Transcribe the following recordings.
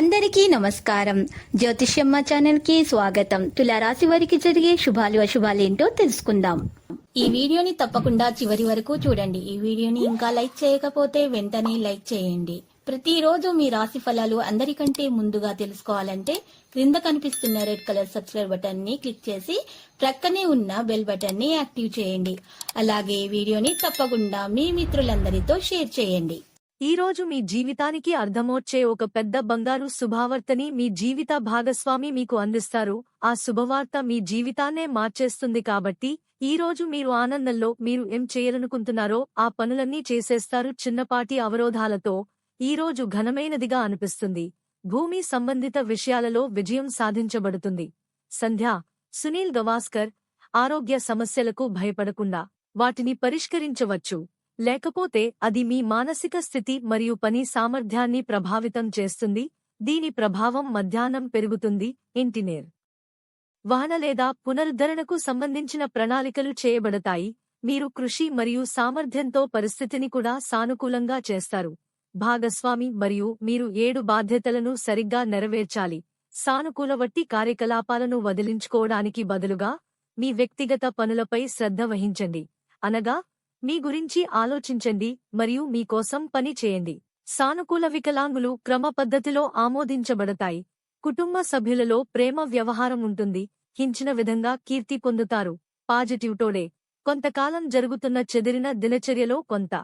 అందరికీ నమస్కారం. జ్యోతిష్యమ్మ ఛానల్ కి స్వాగతం. తులారాశి వారికి జరిగే శుభాలు అశుభాలేంటో తెలుసుకుందాం. ఈ వీడియోని తప్పకుండా చివరి వరకు చూడండి. ఈ వీడియోని ఇంకా లైక్ చేయకపోతే వెంటనే లైక్ చేయండి. ప్రతిరోజు మీ రాశి ఫలాలు అందరికంటే ముందుగా తెలుసుకోవాలంటే క్రింద కనిపిస్తున్న రెడ్ కలర్ సబ్స్క్రైబ్ బటన్ ని క్లిక్ చేసి ప్రక్కనే ఉన్న బెల్ బటన్ ని యాక్టివ్ చేయండి. అలాగే వీడియోని తప్పకుండా మీ మిత్రులందరితో షేర్ చేయండి. ఈ రోజు మీ జీవితానికి అర్థమొచ్చే ఒక పెద్ద బంగారు శుభవార్తని మీ జీవిత భాగస్వామి మీకు అందిస్తారు. ఆ శుభవార్త మీ జీవితాన్నే మార్చేస్తుంది. కాబట్టి ఈ రోజు మీరు ఆనందంలో మీరు ఏం చేయాలనుకుంటున్నారో ఆ పనులన్నీ చేసేస్తారు. చిన్నపాటి అవరోధాలతో ఈ రోజు ఘనమైనదిగా అనిపిస్తుంది. భూమి సంబంధిత విషయాలలో విజయం సాధించబడుతుంది. సంధ్య సునీల్ గవాస్కర్ ఆరోగ్య సమస్యలకు భయపడకుండా వాటిని పరిష్కరించవచ్చు. లేకపోతే అది మీ మానసిక స్థితి మరియు పని సామర్థ్యాన్ని ప్రభావితం చేస్తుంది. దీని ప్రభావం మధ్యాహ్నం పెరుగుతుంది. ఇంటినేర్ వాహన లేదా పునరుద్ధరణకు సంబంధించిన ప్రణాళికలు చేయబడతాయి. మీరు కృషి మరియు సామర్థ్యంతో పరిస్థితిని కూడా సానుకూలంగా చేస్తారు. భాగస్వామి మరియు మీరు 7 బాధ్యతలను సరిగ్గా నెరవేర్చాలి. సానుకూల వట్టి కార్యకలాపాలను వదిలించుకోవడానికి బదులుగా మీ వ్యక్తిగత పనులపై శ్రద్ధ వహించండి. అనగా మీ గురించి ఆలోచించండి మరియు మీకోసం పని చేయండి. సానుకూల వికలాంగులు క్రమ పద్ధతిలో ఆమోదించబడతాయి. కుటుంబ సభ్యులలో ప్రేమ వ్యవహారం ఉంటుంది. హించిన విధంగా కీర్తి పొందుతారు. పాజిటివ్ టోడే కొంతకాలం జరుగుతున్న చెదిరిన దినచర్యలో కొంత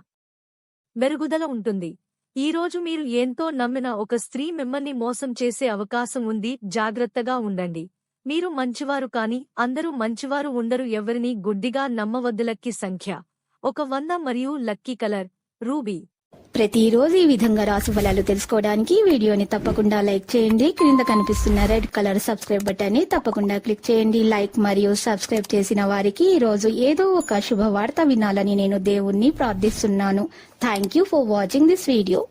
మెరుగుదల ఉంటుంది. ఈ రోజు మీరు ఎంతో నమ్మిన ఒక స్త్రీ మిమ్మల్ని మోసం చేసే అవకాశం ఉంది. జాగ్రత్తగా ఉండండి. మీరు మంచివారు కాని అందరూ మంచివారు ఉండరు. ఎవరినీ గుడ్డిగా నమ్మవద్దు. లక్కీ సంఖ్య 100 మరియు లక్కీ కలర్ రూబీ. ప్రతిరోజు ఈ విధంగా రాశి ఫలాలు తెలుసుకోవడానికి వీడియోని తప్పకుండా లైక్ చేయండి. క్రింద కనిపిస్తున్న రెడ్ కలర్ సబ్స్క్రైబ్ బటన్ ని తప్పకుండా క్లిక్ చేయండి. లైక్ మరియు సబ్స్క్రైబ్ చేసిన వారికి ఈ రోజు ఏదో ఒక శుభవార్త వినాలని నేను దేవుణ్ణి ప్రార్థిస్తున్నాను. Thank you for watching this video.